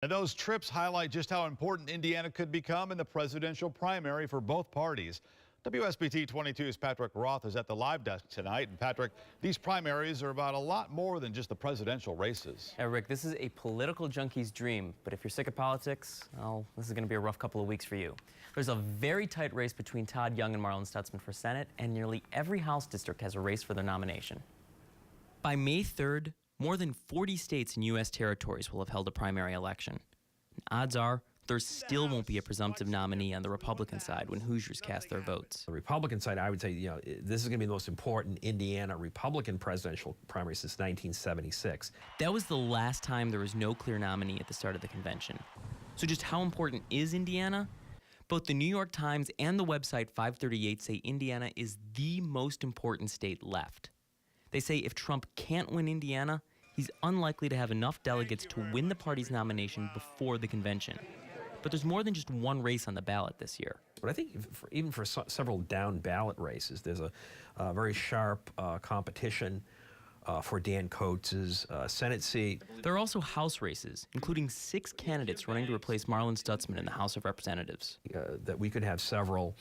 And those trips highlight just how important Indiana could become in the presidential primary for both parties. WSBT 22's Patrick Roth is at the live desk tonight. And Patrick, these primaries are about a lot more than just the presidential races. Yeah, Rick, this is a political junkie's dream. But if you're sick of politics, well, this is going to be a rough couple of weeks for you. There's a very tight race between Todd Young and Marlin Stutzman for Senate, and nearly every House district has a race for their nomination. By May 3rd, more than 40 states and U.S. territories will have held a primary election. And odds are there still won't be a presumptive nominee on the Republican side when Hoosiers cast their votes. The Republican side, I would say, this is going to be the most important Indiana Republican presidential primary since 1976. That was the last time there was no clear nominee at the start of the convention. So just how important is Indiana? Both the New York Times and the website 538 say Indiana is the most important state left. They say if Trump can't win Indiana, he's unlikely to have enough delegates to win the party's nomination before the convention. But there's more than just one race on the ballot this year. But I think even for several down ballot races, there's a very sharp competition for Dan Coates' Senate seat. There are also House races, including 6 candidates running to replace Marlin Stutzman in the House of Representatives. That we could have several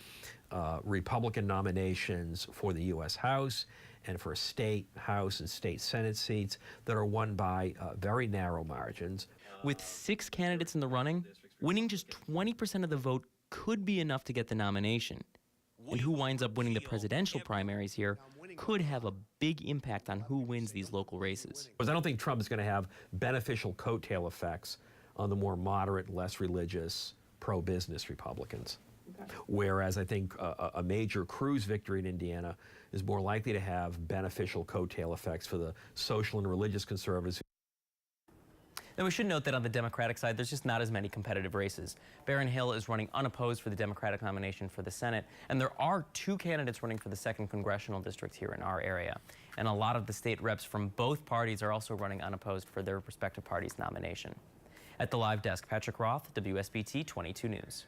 Republican nominations for the U.S. House and for state House and state Senate seats that are won by very narrow margins. With 6 candidates in the running, winning just 20% of the vote could be enough to get the nomination. And who winds up winning the presidential primaries here could have a big impact on who wins these local races. Because I don't think Trump is going to have beneficial coattail effects on the more moderate, less religious, pro-business Republicans. Whereas I think a major Cruz victory in Indiana is more likely to have beneficial coattail effects for the social and religious conservatives. Now, we should note that on the Democratic side, there's just not as many competitive races. Barron Hill is running unopposed for the Democratic nomination for the Senate, and there are 2 candidates running for the 2nd congressional district here in our area. And a lot of the state reps from both parties are also running unopposed for their respective parties' nomination. At the live desk, Patrick Roth, WSBT 22 News.